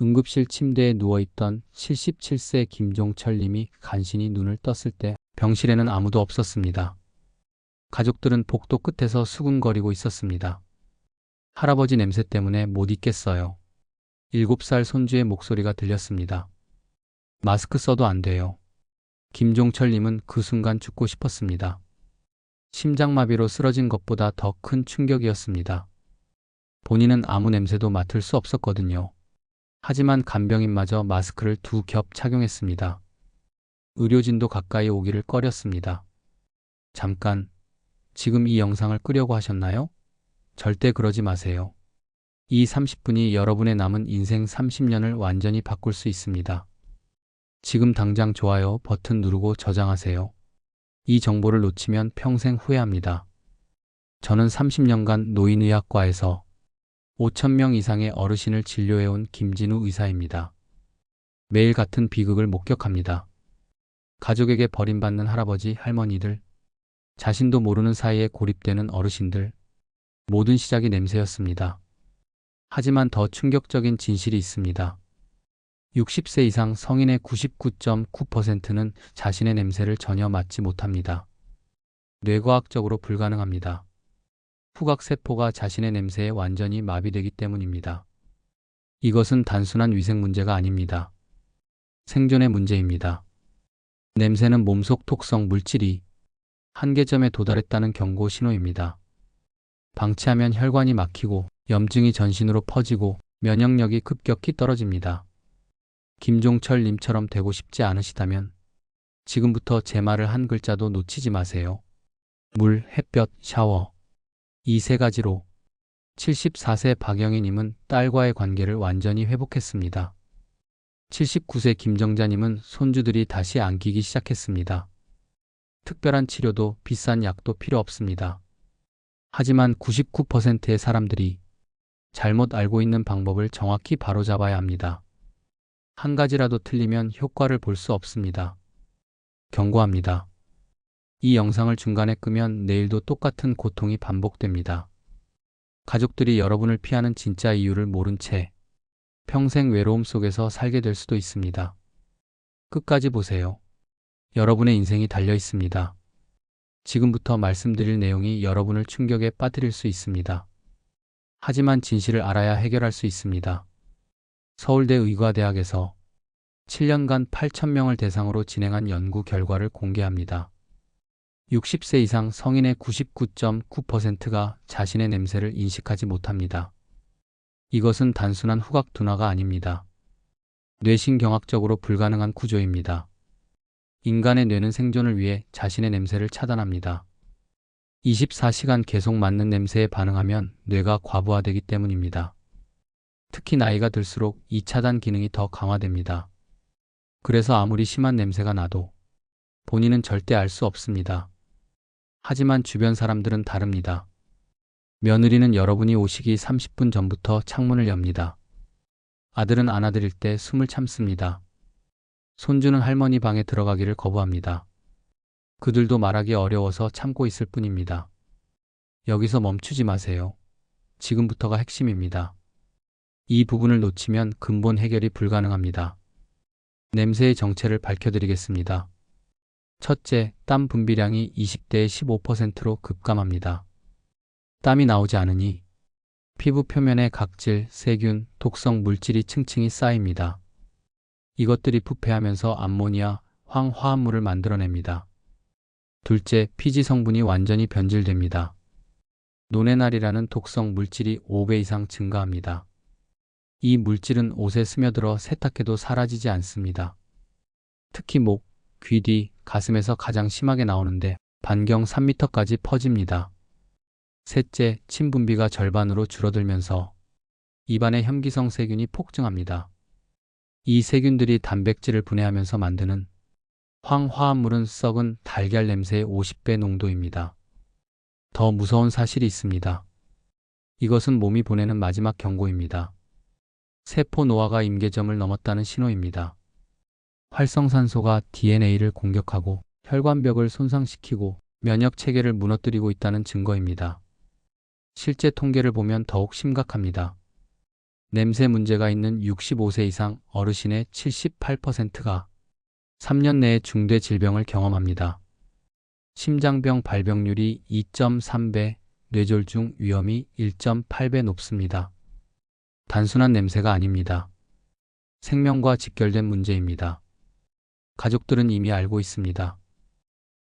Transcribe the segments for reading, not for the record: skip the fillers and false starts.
응급실 침대에 누워있던 77세 김종철 님이 간신히 눈을 떴을 때 병실에는 아무도 없었습니다. 가족들은 복도 끝에서 수군거리고 있었습니다. 할아버지 냄새 때문에 못 있겠어요. 7살 손주의 목소리가 들렸습니다. 마스크 써도 안 돼요. 김종철 님은 그 순간 죽고 싶었습니다. 심장마비로 쓰러진 것보다 더 큰 충격이었습니다. 본인은 아무 냄새도 맡을 수 없었거든요. 하지만 간병인마저 마스크를 2겹 착용했습니다. 의료진도 가까이 오기를 꺼렸습니다. 잠깐, 지금 이 영상을 끄려고 하셨나요? 절대 그러지 마세요. 이 30분이 여러분의 남은 인생 30년을 완전히 바꿀 수 있습니다. 지금 당장 좋아요 버튼 누르고 저장하세요. 이 정보를 놓치면 평생 후회합니다. 저는 30년간 노인의학과에서 5,000명 이상의 어르신을 진료해온 김진우 의사입니다. 매일 같은 비극을 목격합니다. 가족에게 버림받는 할아버지, 할머니들, 자신도 모르는 사이에 고립되는 어르신들, 모든 시작이 냄새였습니다. 하지만 더 충격적인 진실이 있습니다. 60세 이상 성인의 99.9%는 자신의 냄새를 전혀 맡지 못합니다. 뇌과학적으로 불가능합니다. 후각세포가 자신의 냄새에 완전히 마비되기 때문입니다. 이것은 단순한 위생 문제가 아닙니다. 생존의 문제입니다. 냄새는 몸속 독성 물질이 한계점에 도달했다는 경고 신호입니다. 방치하면 혈관이 막히고 염증이 전신으로 퍼지고 면역력이 급격히 떨어집니다. 김종철 님처럼 되고 싶지 않으시다면 지금부터 제 말을 한 글자도 놓치지 마세요. 물, 햇볕, 샤워. 이 3가지로 74세 박영희 님은 딸과의 관계를 완전히 회복했습니다. 79세 김정자 님은 손주들이 다시 안기기 시작했습니다. 특별한 치료도 비싼 약도 필요 없습니다. 하지만 99%의 사람들이 잘못 알고 있는 방법을 정확히 바로잡아야 합니다. 한 가지라도 틀리면 효과를 볼 수 없습니다. 경고합니다. 이 영상을 중간에 끄면 내일도 똑같은 고통이 반복됩니다. 가족들이 여러분을 피하는 진짜 이유를 모른 채 평생 외로움 속에서 살게 될 수도 있습니다. 끝까지 보세요. 여러분의 인생이 달려 있습니다. 지금부터 말씀드릴 내용이 여러분을 충격에 빠뜨릴 수 있습니다. 하지만 진실을 알아야 해결할 수 있습니다. 서울대 의과대학에서 7년간 8,000명을 대상으로 진행한 연구 결과를 공개합니다. 60세 이상 성인의 99.9%가 자신의 냄새를 인식하지 못합니다. 이것은 단순한 후각 둔화가 아닙니다. 뇌신경학적으로 불가능한 구조입니다. 인간의 뇌는 생존을 위해 자신의 냄새를 차단합니다. 24시간 계속 맡는 냄새에 반응하면 뇌가 과부하되기 때문입니다. 특히 나이가 들수록 이 차단 기능이 더 강화됩니다. 그래서 아무리 심한 냄새가 나도 본인은 절대 알 수 없습니다. 하지만 주변 사람들은 다릅니다. 며느리는 여러분이 오시기 30분 전부터 창문을 엽니다. 아들은 안아드릴 때 숨을 참습니다. 손주는 할머니 방에 들어가기를 거부합니다. 그들도 말하기 어려워서 참고 있을 뿐입니다. 여기서 멈추지 마세요. 지금부터가 핵심입니다. 이 부분을 놓치면 근본 해결이 불가능합니다. 냄새의 정체를 밝혀드리겠습니다. 첫째, 땀 분비량이 20대의 15%로 급감합니다. 땀이 나오지 않으니 피부 표면에 각질, 세균, 독성 물질이 층층이 쌓입니다. 이것들이 부패하면서 암모니아, 황화합물을 만들어냅니다. 둘째, 피지 성분이 완전히 변질됩니다. 노네날이라는 독성 물질이 5배 이상 증가합니다. 이 물질은 옷에 스며들어 세탁해도 사라지지 않습니다. 특히 목, 귀 뒤, 가슴에서 가장 심하게 나오는데 반경 3m까지 퍼집니다. 셋째, 침 분비가 절반으로 줄어들면서 입안의 혐기성 세균이 폭증합니다. 이 세균들이 단백질을 분해하면서 만드는 황화합물은 썩은 달걀 냄새의 50배 농도입니다. 더 무서운 사실이 있습니다. 이것은 몸이 보내는 마지막 경고입니다. 세포 노화가 임계점을 넘었다는 신호입니다. 활성산소가 DNA를 공격하고 혈관벽을 손상시키고 면역 체계를 무너뜨리고 있다는 증거입니다. 실제 통계를 보면 더욱 심각합니다. 냄새 문제가 있는 65세 이상 어르신의 78%가 3년 내에 중대 질병을 경험합니다. 심장병 발병률이 2.3배, 뇌졸중 위험이 1.8배 높습니다. 단순한 냄새가 아닙니다. 생명과 직결된 문제입니다. 가족들은 이미 알고 있습니다.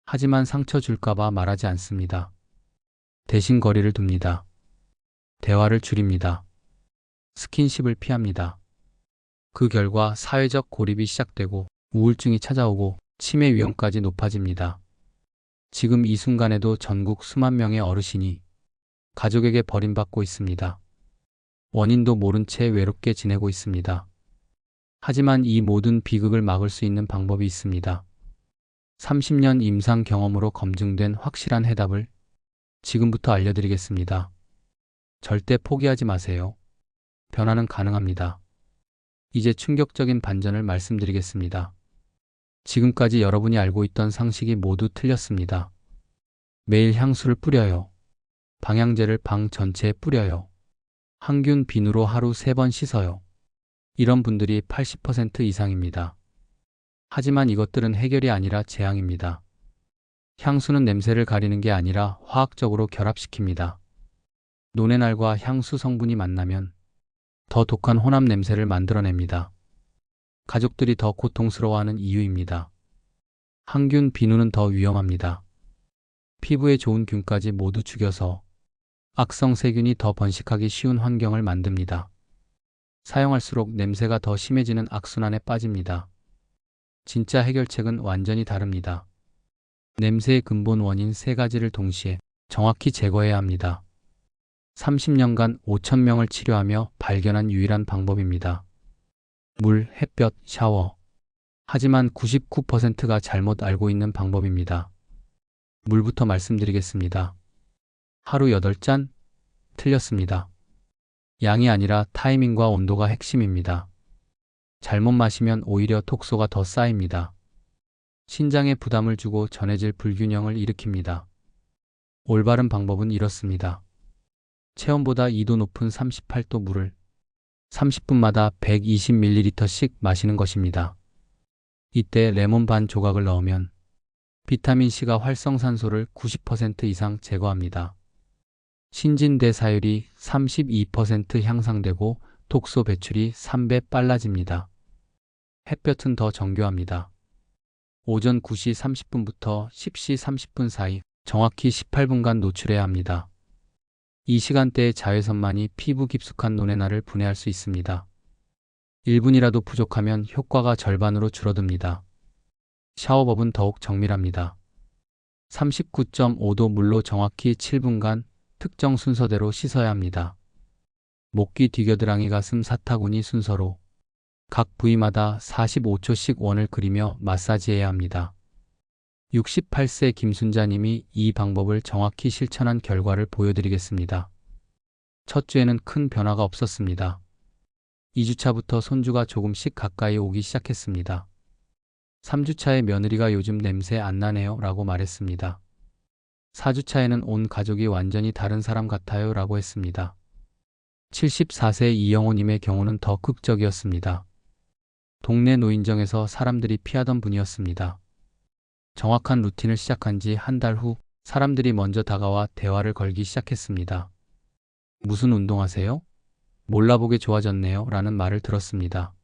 하지만 상처 줄까봐 말하지 않습니다. 대신 거리를 둡니다. 대화를 줄입니다. 스킨십을 피합니다. 그 결과 사회적 고립이 시작되고 우울증이 찾아오고 치매 위험까지 높아집니다. 지금 이 순간에도 전국 수만 명의 어르신이 가족에게 버림받고 있습니다. 원인도 모른 채 외롭게 지내고 있습니다. 하지만 이 모든 비극을 막을 수 있는 방법이 있습니다. 30년 임상 경험으로 검증된 확실한 해답을 지금부터 알려드리겠습니다. 절대 포기하지 마세요. 변화는 가능합니다. 이제 충격적인 반전을 말씀드리겠습니다. 지금까지 여러분이 알고 있던 상식이 모두 틀렸습니다. 매일 향수를 뿌려요. 방향제를 방 전체에 뿌려요. 항균 비누로 하루 3번 씻어요. 이런 분들이 80% 이상입니다. 하지만 이것들은 해결이 아니라 재앙입니다. 향수는 냄새를 가리는 게 아니라 화학적으로 결합시킵니다. 노네날과 향수 성분이 만나면 더 독한 혼합 냄새를 만들어냅니다. 가족들이 더 고통스러워하는 이유입니다. 항균 비누는 더 위험합니다. 피부에 좋은 균까지 모두 죽여서 악성 세균이 더 번식하기 쉬운 환경을 만듭니다. 사용할수록 냄새가 더 심해지는 악순환에 빠집니다. 진짜 해결책은 완전히 다릅니다. 냄새의 근본 원인 3가지를 동시에 정확히 제거해야 합니다. 30년간 5,000명을 치료하며 발견한 유일한 방법입니다. 물, 햇볕, 샤워. 하지만 99%가 잘못 알고 있는 방법입니다. 물부터 말씀드리겠습니다. 하루 8잔? 틀렸습니다. 양이 아니라 타이밍과 온도가 핵심입니다. 잘못 마시면 오히려 독소가 더 쌓입니다. 신장에 부담을 주고 전해질 불균형을 일으킵니다. 올바른 방법은 이렇습니다. 체온보다 2도 높은 38도 물을 30분마다 120ml씩 마시는 것입니다. 이때 레몬 반 조각을 넣으면 비타민C가 활성산소를 90% 이상 제거합니다. 신진대사율이 32% 향상되고 독소 배출이 3배 빨라집니다. 햇볕은 더 정교합니다. 오전 9시 30분부터 10시 30분 사이 정확히 18분간 노출해야 합니다. 이 시간대의 자외선만이 피부 깊숙한 노네나를 분해할 수 있습니다. 1분이라도 부족하면 효과가 절반으로 줄어듭니다. 샤워법은 더욱 정밀합니다. 39.5도 물로 정확히 7분간 특정 순서대로 씻어야 합니다. 목귀, 뒤겨드랑이, 가슴, 사타구니 순서로 각 부위마다 45초씩 원을 그리며 마사지해야 합니다. 68세 김순자님이 이 방법을 정확히 실천한 결과를 보여드리겠습니다. 첫 주에는 큰 변화가 없었습니다. 2주차부터 손주가 조금씩 가까이 오기 시작했습니다. 3주차에 며느리가 요즘 냄새 안 나네요 라고 말했습니다. 4주차에는 온 가족이 완전히 다른 사람 같아요 라고 했습니다. 74세 이영호님의 경우는 더 극적이었습니다. 동네 노인정에서 사람들이 피하던 분이었습니다. 정확한 루틴을 시작한 지 한 달 후 사람들이 먼저 다가와 대화를 걸기 시작했습니다. 무슨 운동하세요? 몰라보게 좋아졌네요 라는 말을 들었습니다.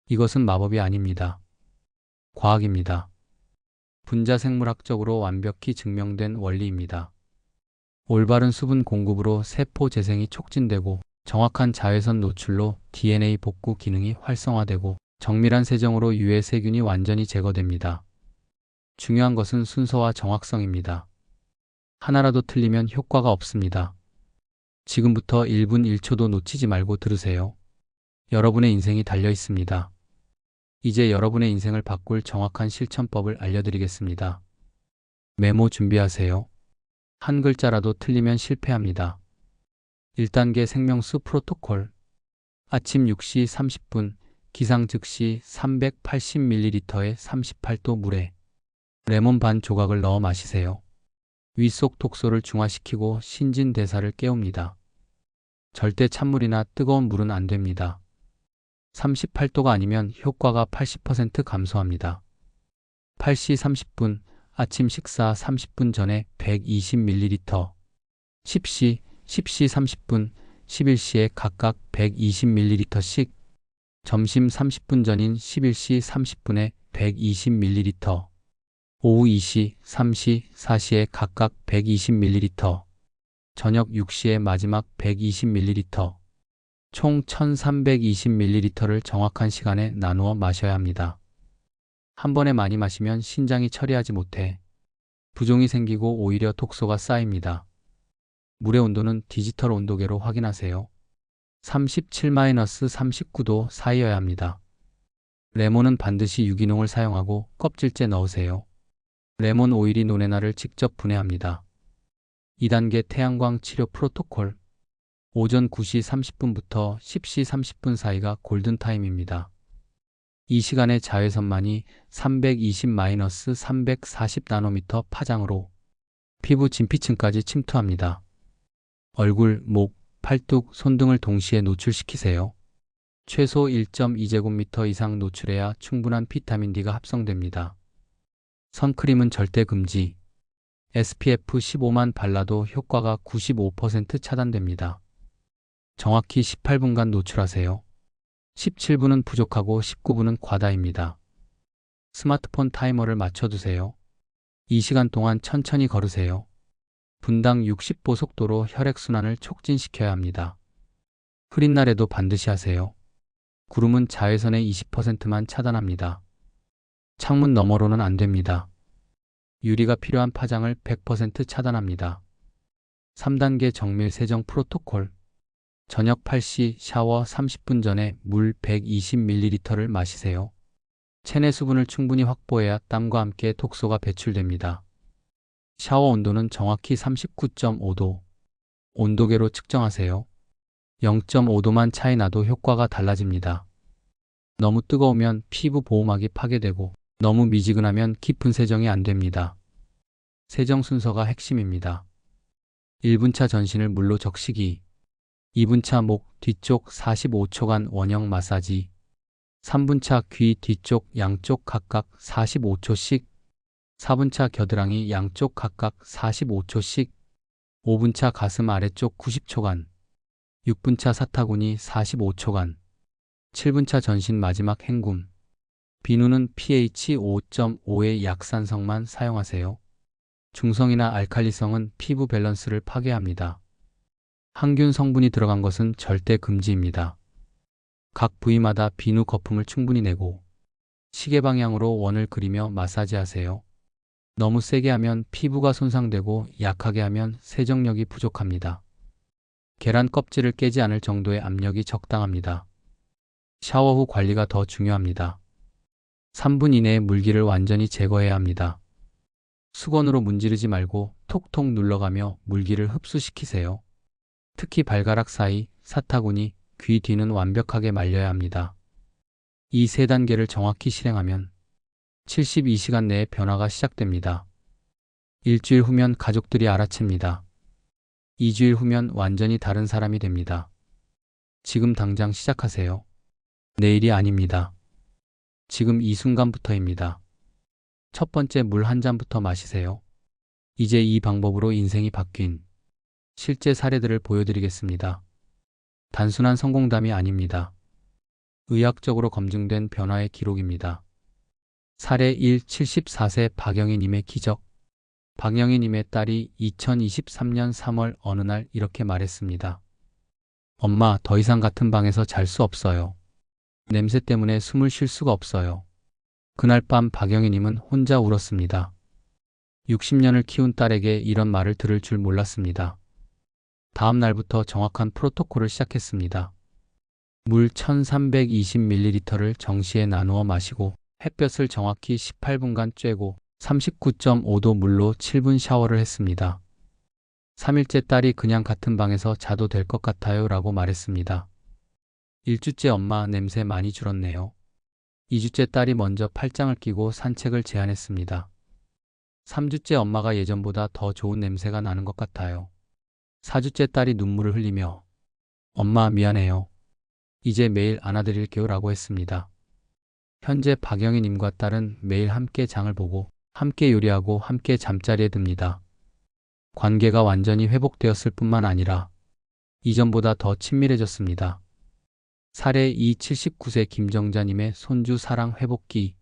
이것은 마법이 아닙니다. 과학입니다. 분자생물학적으로 완벽히 증명된 원리입니다. 올바른 수분 공급으로 세포 재생이 촉진되고 정확한 자외선 노출로 DNA 복구 기능이 활성화되고 정밀한 세정으로 유해 세균이 완전히 제거됩니다. 중요한 것은 순서와 정확성입니다. 하나라도 틀리면 효과가 없습니다. 지금부터 1분 1초도 놓치지 말고 들으세요. 여러분의 인생이 달려 있습니다. 이제 여러분의 인생을 바꿀 정확한 실천법을 알려드리겠습니다. 메모 준비하세요. 한 글자라도 틀리면 실패합니다. 1단계 생명수 프로토콜. 아침 6시 30분 기상 즉시 380ml의 38도 물에 레몬 반 조각을 넣어 마시세요. 위 속 독소를 중화시키고 신진대사를 깨웁니다. 절대 찬물이나 뜨거운 물은 안 됩니다. 38도가 아니면 효과가 80% 감소합니다. 8시 30분, 아침 식사 30분 전에 120ml, 10시, 10시 30분, 11시에 각각 120ml씩, 점심 30분 전인 11시 30분에 120ml, 오후 2시, 3시, 4시에 각각 120ml, 저녁 6시에 마지막 120ml, 총 1320ml를 정확한 시간에 나누어 마셔야 합니다. 한 번에 많이 마시면 신장이 처리하지 못해 부종이 생기고 오히려 독소가 쌓입니다. 물의 온도는 디지털 온도계로 확인하세요. 37-39도 사이여야 합니다. 레몬은 반드시 유기농을 사용하고 껍질째 넣으세요. 레몬 오일이 노네나를 직접 분해합니다. 2단계 태양광 치료 프로토콜. 오전 9시 30분부터 10시 30분 사이가 골든타임입니다. 이 시간에 자외선만이 320-340나노미터 파장으로 피부 진피층까지 침투합니다. 얼굴, 목, 팔뚝, 손 등을 동시에 노출시키세요. 최소 1.2제곱미터 이상 노출해야 충분한 비타민 D가 합성됩니다. 선크림은 절대 금지. SPF 15만 발라도 효과가 95% 차단됩니다. 정확히 18분간 노출하세요. 17분은 부족하고 19분은 과다입니다. 스마트폰 타이머를 맞춰두세요. 이 시간 동안 천천히 걸으세요. 분당 60보 속도로 혈액순환을 촉진시켜야 합니다. 흐린 날에도 반드시 하세요. 구름은 자외선의 20%만 차단합니다. 창문 너머로는 안 됩니다. 유리가 필요한 파장을 100% 차단합니다. 3단계 정밀 세정 프로토콜. 저녁 8시 샤워 30분 전에 물 120ml를 마시세요. 체내 수분을 충분히 확보해야 땀과 함께 독소가 배출됩니다. 샤워 온도는 정확히 39.5도. 온도계로 측정하세요. 0.5도만 차이 나도 효과가 달라집니다. 너무 뜨거우면 피부 보호막이 파괴되고 너무 미지근하면 깊은 세정이 안 됩니다. 세정 순서가 핵심입니다. 1분차 전신을 물로 적시기, 2분차 목 뒤쪽 45초간 원형 마사지, 3분차 귀 뒤쪽 양쪽 각각 45초씩, 4분차 겨드랑이 양쪽 각각 45초씩, 5분차 가슴 아래쪽 90초간, 6분차 사타구니 45초간, 7분차 전신 마지막 헹굼. 비누는 pH 5.5의 약산성만 사용하세요. 중성이나 알칼리성은 피부 밸런스를 파괴합니다. 항균 성분이 들어간 것은 절대 금지입니다. 각 부위마다 비누 거품을 충분히 내고 시계 방향으로 원을 그리며 마사지하세요. 너무 세게 하면 피부가 손상되고 약하게 하면 세정력이 부족합니다. 계란 껍질을 깨지 않을 정도의 압력이 적당합니다. 샤워 후 관리가 더 중요합니다. 3분 이내에 물기를 완전히 제거해야 합니다. 수건으로 문지르지 말고 톡톡 눌러가며 물기를 흡수시키세요. 특히 발가락 사이, 사타구니, 귀 뒤는 완벽하게 말려야 합니다. 이 세 단계를 정확히 실행하면 72시간 내에 변화가 시작됩니다. 일주일 후면 가족들이 알아챕니다. 2주일 후면 완전히 다른 사람이 됩니다. 지금 당장 시작하세요. 내일이 아닙니다. 지금 이 순간부터입니다. 첫 번째 물 한 잔부터 마시세요. 이제 이 방법으로 인생이 바뀐 실제 사례들을 보여드리겠습니다. 단순한 성공담이 아닙니다. 의학적으로 검증된 변화의 기록입니다. 사례 1. 74세 박영희님의 기적. 박영희님의 딸이 2023년 3월 어느 날 이렇게 말했습니다. 엄마, 더 이상 같은 방에서 잘 수 없어요. 냄새 때문에 숨을 쉴 수가 없어요. 그날 밤 박영희님은 혼자 울었습니다. 60년을 키운 딸에게 이런 말을 들을 줄 몰랐습니다. 다음 날부터 정확한 프로토콜을 시작했습니다. 물 1320ml를 정시에 나누어 마시고 햇볕을 정확히 18분간 쬐고 39.5도 물로 7분 샤워를 했습니다. 3일째 딸이 그냥 같은 방에서 자도 될 것 같아요 라고 말했습니다. 1주째 엄마 냄새 많이 줄었네요. 2주째 딸이 먼저 팔짱을 끼고 산책을 제안했습니다. 3주째 엄마가 예전보다 더 좋은 냄새가 나는 것 같아요. 4주째 딸이 눈물을 흘리며 엄마 미안해요. 이제 매일 안아드릴게요 라고 했습니다. 현재 박영희님과 딸은 매일 함께 장을 보고 함께 요리하고 함께 잠자리에 듭니다. 관계가 완전히 회복되었을 뿐만 아니라 이전보다 더 친밀해졌습니다. 사례 2 79세 김정자님의 손주 사랑 회복기.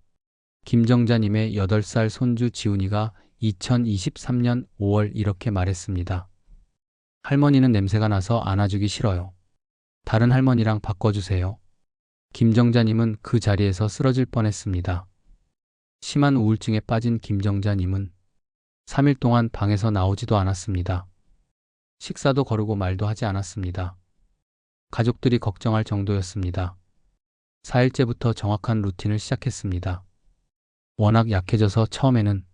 김정자님의 8살 손주 지훈이가 2023년 5월 이렇게 말했습니다. 할머니는 냄새가 나서 안아주기 싫어요. 다른 할머니랑 바꿔주세요. 김정자님은 그 자리에서 쓰러질 뻔했습니다. 심한 우울증에 빠진 김정자님은 3일 동안 방에서 나오지도 않았습니다. 식사도 거르고 말도 하지 않았습니다. 가족들이 걱정할 정도였습니다. 4일째부터 정확한 루틴을 시작했습니다. 워낙 약해져서 처음에는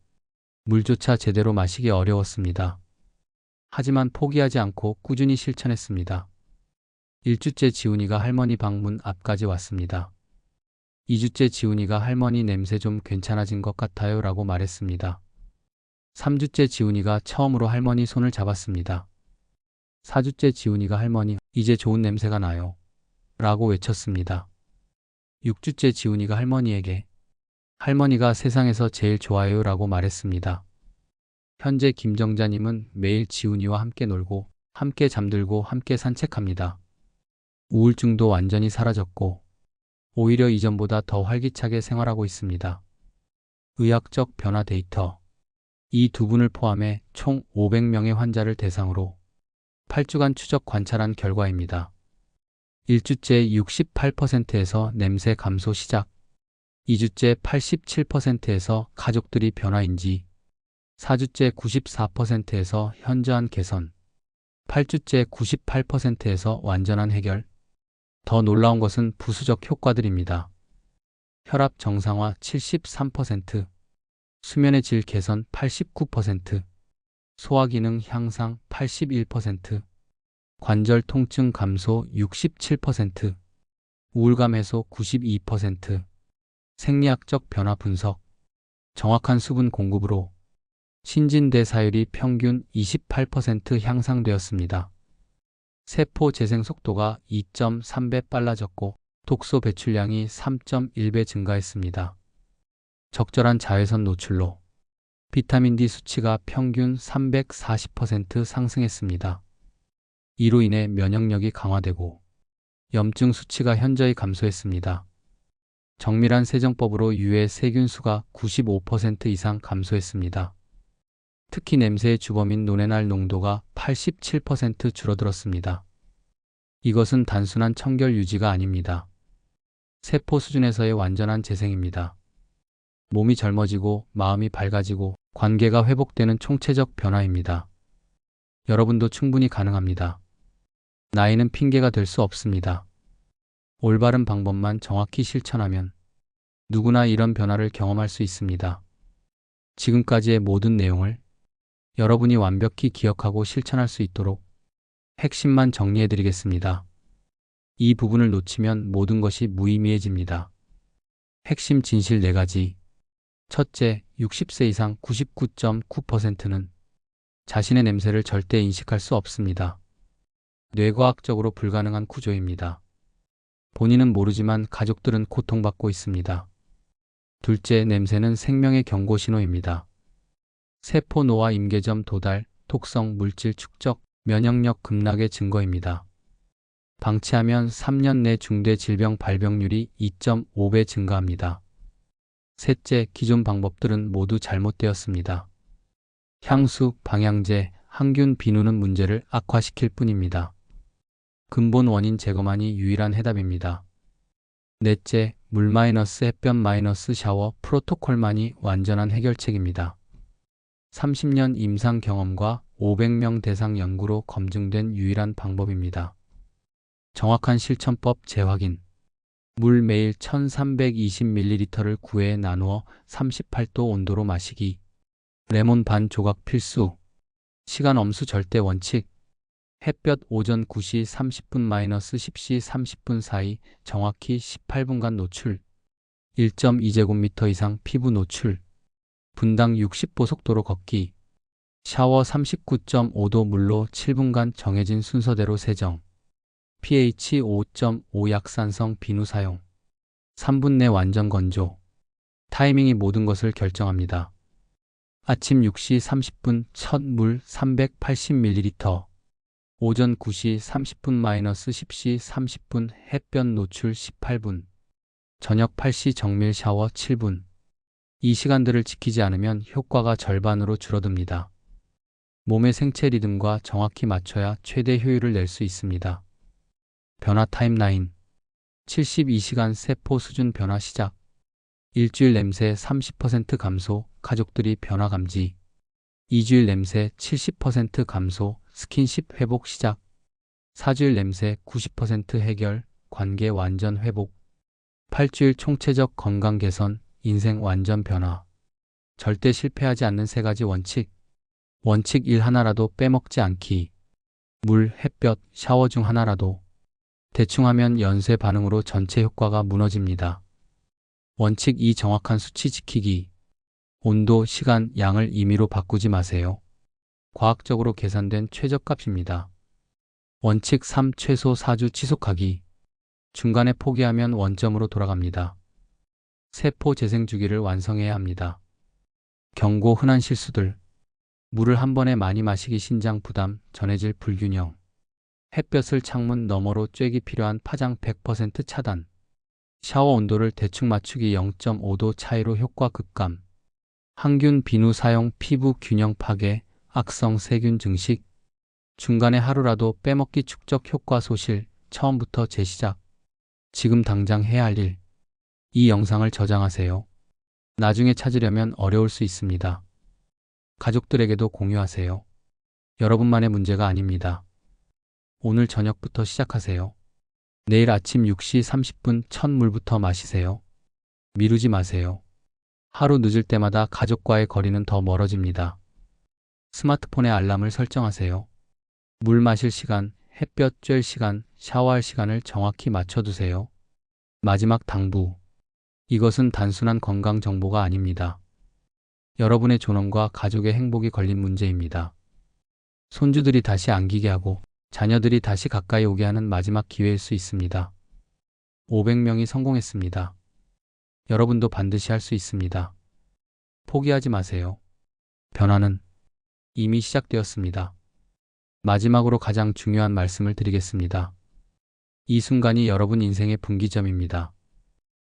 물조차 제대로 마시기 어려웠습니다. 하지만 포기하지 않고 꾸준히 실천했습니다. 1주째 지훈이가 할머니 방문 앞까지 왔습니다. 2주째 지훈이가 할머니 냄새 좀 괜찮아진 것 같아요 라고 말했습니다. 3주째 지훈이가 처음으로 할머니 손을 잡았습니다. 4주째 지훈이가 할머니 이제 좋은 냄새가 나요 라고 외쳤습니다. 6주째 지훈이가 할머니에게 할머니가 세상에서 제일 좋아요 라고 말했습니다. 현재 김정자님은 매일 지훈이와 함께 놀고 함께 잠들고 함께 산책합니다. 우울증도 완전히 사라졌고 오히려 이전보다 더 활기차게 생활하고 있습니다. 의학적 변화 데이터. 이 두 분을 포함해 총 500명의 환자를 대상으로 8주간 추적 관찰한 결과입니다. 1주째 68%에서 냄새 감소 시작, 2주째 87%에서 가족들이 변화인지, 4주째 94%에서 현저한 개선, 8주째 98%에서 완전한 해결. 더 놀라운 것은 부수적 효과들입니다. 혈압 정상화 73%, 수면의 질 개선 89%, 소화기능 향상 81%, 관절 통증 감소 67%, 우울감 해소 92%, 생리학적 변화 분석, 정확한 수분 공급으로 신진대사율이 평균 28% 향상되었습니다. 세포 재생 속도가 2.3배 빨라졌고 독소 배출량이 3.1배 증가했습니다. 적절한 자외선 노출로 비타민 D 수치가 평균 340% 상승했습니다. 이로 인해 면역력이 강화되고 염증 수치가 현저히 감소했습니다. 정밀한 세정법으로 유해 세균 수가 95% 이상 감소했습니다. 특히 냄새의 주범인 노네날 농도가 87% 줄어들었습니다. 이것은 단순한 청결 유지가 아닙니다. 세포 수준에서의 완전한 재생입니다. 몸이 젊어지고 마음이 밝아지고 관계가 회복되는 총체적 변화입니다. 여러분도 충분히 가능합니다. 나이는 핑계가 될 수 없습니다. 올바른 방법만 정확히 실천하면 누구나 이런 변화를 경험할 수 있습니다. 지금까지의 모든 내용을 여러분이 완벽히 기억하고 실천할 수 있도록 핵심만 정리해드리겠습니다. 이 부분을 놓치면 모든 것이 무의미해집니다. 핵심 진실 4가지. 첫째, 60세 이상 99.9%는 자신의 냄새를 절대 인식할 수 없습니다. 뇌과학적으로 불가능한 구조입니다. 본인은 모르지만 가족들은 고통받고 있습니다. 둘째, 냄새는 생명의 경고 신호입니다. 세포 노화, 임계점 도달, 독성 물질 축적, 면역력 급락의 증거입니다. 방치하면 3년 내 중대 질병 발병률이 2.5배 증가합니다. 셋째, 기존 방법들은 모두 잘못되었습니다. 향수, 방향제, 항균 비누는 문제를 악화시킬 뿐입니다. 근본 원인 제거만이 유일한 해답입니다. 넷째, 물 마이너스 햇볕 마이너스 샤워 프로토콜만이 완전한 해결책입니다. 30년 임상 경험과 500명 대상 연구로 검증된 유일한 방법입니다. 정확한 실천법 재확인. 물 매일 1320ml를 9회에 나누어 38도 온도로 마시기. 레몬 반 조각 필수. 시간 엄수 절대 원칙. 햇볕 오전 9시 30분-10시 30분 사이 정확히 18분간 노출. 1.2제곱미터 이상 피부 노출. 분당 60보 속도로 걷기. 샤워 39.5도 물로 7분간 정해진 순서대로 세정. pH 5.5 약산성 비누 사용. 3분 내 완전 건조. 타이밍이 모든 것을 결정합니다. 아침 6시 30분 첫 물 380ml. 오전 9시 30분 -10시 30분 햇볕 노출 18분. 저녁 8시 정밀 샤워 7분. 이 시간들을 지키지 않으면 효과가 절반으로 줄어듭니다. 몸의 생체 리듬과 정확히 맞춰야 최대 효율을 낼 수 있습니다. 변화 타임라인. 72시간 세포 수준 변화 시작. 일주일 냄새 30% 감소, 가족들이 변화 감지. 2주일 냄새 70% 감소, 스킨십 회복 시작. 4주일 냄새 90% 해결, 관계 완전 회복. 8주일 총체적 건강 개선, 인생 완전 변화. 절대 실패하지 않는 3가지 원칙. 원칙 1 하나라도 빼먹지 않기. 물, 햇볕, 샤워 중 하나라도. 대충 하면 연쇄 반응으로 전체 효과가 무너집니다. 원칙 2 정확한 수치 지키기. 온도, 시간, 양을 임의로 바꾸지 마세요. 과학적으로 계산된 최저값입니다. 원칙 3 최소 4주 지속하기. 중간에 포기하면 원점으로 돌아갑니다. 세포 재생 주기를 완성해야 합니다. 경고 흔한 실수들. 물을 한 번에 많이 마시기 신장 부담, 전해질 불균형. 햇볕을 창문 너머로 쬐기 필요한 파장 100% 차단. 샤워 온도를 대충 맞추기 0.5도 차이로 효과 급감. 항균 비누 사용 피부 균형 파괴, 악성 세균 증식. 중간에 하루라도 빼먹기 축적 효과 소실, 처음부터 재시작. 지금 당장 해야 할 일. 이 영상을 저장하세요. 나중에 찾으려면 어려울 수 있습니다. 가족들에게도 공유하세요. 여러분만의 문제가 아닙니다. 오늘 저녁부터 시작하세요. 내일 아침 6시 30분 첫 물부터 마시세요. 미루지 마세요. 하루 늦을 때마다 가족과의 거리는 더 멀어집니다. 스마트폰에 알람을 설정하세요. 물 마실 시간, 햇볕 쬐일 시간, 샤워할 시간을 정확히 맞춰두세요. 마지막 당부. 이것은 단순한 건강 정보가 아닙니다. 여러분의 존엄과 가족의 행복이 걸린 문제입니다. 손주들이 다시 안기게 하고 자녀들이 다시 가까이 오게 하는 마지막 기회일 수 있습니다. 500명이 성공했습니다. 여러분도 반드시 할 수 있습니다. 포기하지 마세요. 변화는 이미 시작되었습니다. 마지막으로 가장 중요한 말씀을 드리겠습니다. 이 순간이 여러분 인생의 분기점입니다.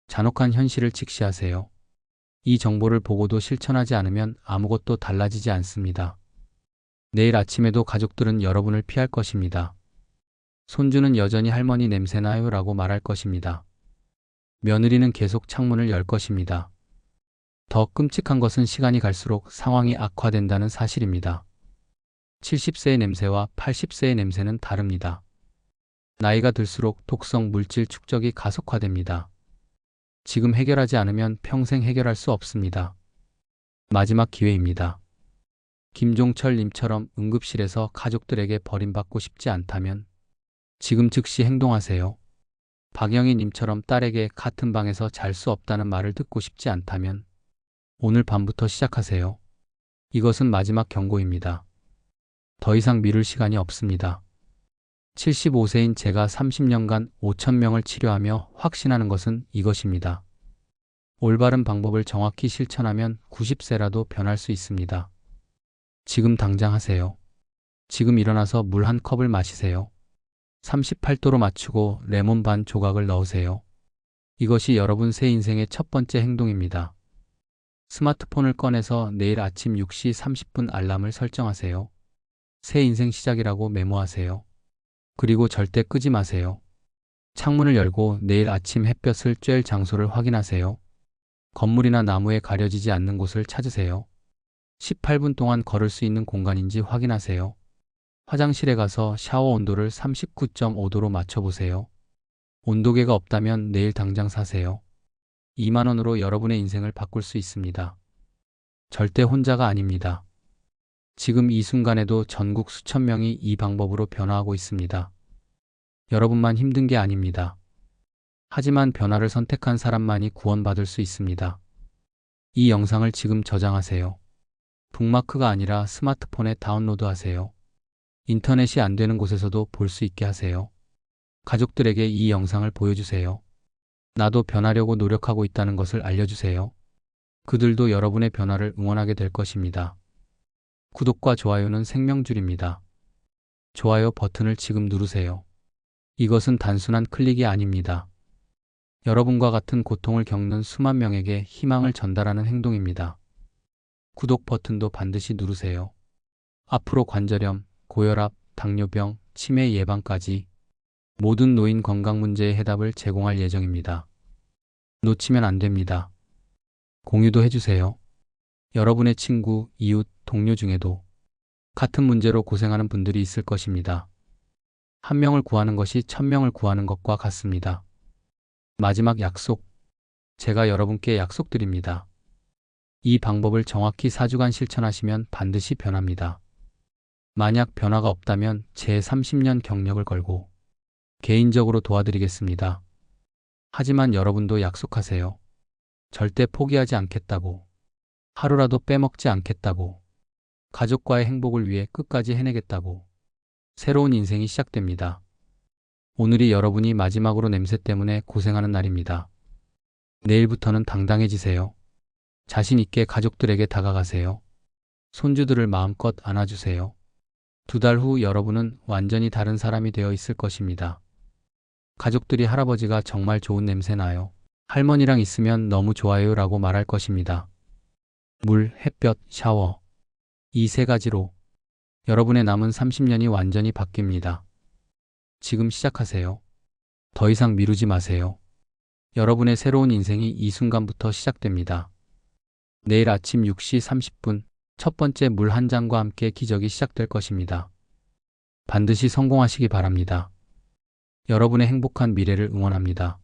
잔혹한 현실을 직시하세요. 이 정보를 보고도 실천하지 않으면 아무것도 달라지지 않습니다. 내일 아침에도 가족들은 여러분을 피할 것입니다. 손주는 여전히 할머니 냄새나요? 라고 말할 것입니다. 며느리는 계속 창문을 열 것입니다. 더 끔찍한 것은 시간이 갈수록 상황이 악화된다는 사실입니다. 70세의 냄새와 80세의 냄새는 다릅니다. 나이가 들수록 독성 물질 축적이 가속화됩니다. 지금 해결하지 않으면 평생 해결할 수 없습니다. 마지막 기회입니다. 김종철 님처럼 응급실에서 가족들에게 버림받고 싶지 않다면 지금 즉시 행동하세요. 박영희 님처럼 딸에게 같은 방에서 잘 수 없다는 말을 듣고 싶지 않다면 오늘 밤부터 시작하세요. 이것은 마지막 경고입니다. 더 이상 미룰 시간이 없습니다. 75세인 제가 30년간 5,000명을 치료하며 확신하는 것은 이것입니다. 올바른 방법을 정확히 실천하면 90세라도 변할 수 있습니다. 지금 당장 하세요. 지금 일어나서 물 한 컵을 마시세요. 38도로 맞추고 레몬 반 조각을 넣으세요. 이것이 여러분 새 인생의 첫 번째 행동입니다. 스마트폰을 꺼내서 내일 아침 6시 30분 알람을 설정하세요. 새 인생 시작이라고 메모하세요. 그리고 절대 끄지 마세요. 창문을 열고 내일 아침 햇볕을 쬐일 장소를 확인하세요. 건물이나 나무에 가려지지 않는 곳을 찾으세요. 18분 동안 걸을 수 있는 공간인지 확인하세요. 화장실에 가서 샤워 온도를 39.5도로 맞춰보세요. 온도계가 없다면 내일 당장 사세요. 2만 원으로 여러분의 인생을 바꿀 수 있습니다. 절대 혼자가 아닙니다. 지금 이 순간에도 전국 수천 명이 이 방법으로 변화하고 있습니다. 여러분만 힘든 게 아닙니다. 하지만 변화를 선택한 사람만이 구원받을 수 있습니다. 이 영상을 지금 저장하세요. 북마크가 아니라 스마트폰에 다운로드하세요. 인터넷이 안 되는 곳에서도 볼 수 있게 하세요. 가족들에게 이 영상을 보여주세요. 나도 변하려고 노력하고 있다는 것을 알려주세요. 그들도 여러분의 변화를 응원하게 될 것입니다. 구독과 좋아요는 생명줄입니다. 좋아요 버튼을 지금 누르세요. 이것은 단순한 클릭이 아닙니다. 여러분과 같은 고통을 겪는 수만 명에게 희망을 전달하는 행동입니다. 구독 버튼도 반드시 누르세요. 앞으로 관절염, 고혈압, 당뇨병, 치매 예방까지 모든 노인 건강 문제의 해답을 제공할 예정입니다. 놓치면 안 됩니다. 공유도 해주세요. 여러분의 친구, 이웃, 동료 중에도 같은 문제로 고생하는 분들이 있을 것입니다. 한 명을 구하는 것이 1000명을 구하는 것과 같습니다. 마지막 약속. 제가 여러분께 약속드립니다. 이 방법을 정확히 4주간 실천하시면 반드시 변합니다. 만약 변화가 없다면 제 30년 경력을 걸고 개인적으로 도와드리겠습니다. 하지만 여러분도 약속하세요. 절대 포기하지 않겠다고. 하루라도 빼먹지 않겠다고. 가족과의 행복을 위해 끝까지 해내겠다고. 새로운 인생이 시작됩니다. 오늘이 여러분이 마지막으로 냄새 때문에 고생하는 날입니다. 내일부터는 당당해지세요. 자신 있게 가족들에게 다가가세요. 손주들을 마음껏 안아주세요. 2달 후 여러분은 완전히 다른 사람이 되어 있을 것입니다. 가족들이 할아버지가 정말 좋은 냄새 나요. 할머니랑 있으면 너무 좋아요 라고 말할 것입니다. 물, 햇볕, 샤워. 이 3가지로 여러분의 남은 30년이 완전히 바뀝니다. 지금 시작하세요. 더 이상 미루지 마세요. 여러분의 새로운 인생이 이 순간부터 시작됩니다. 내일 아침 6시 30분 첫 번째 물 한 잔과 함께 기적이 시작될 것입니다. 반드시 성공하시기 바랍니다. 여러분의 행복한 미래를 응원합니다.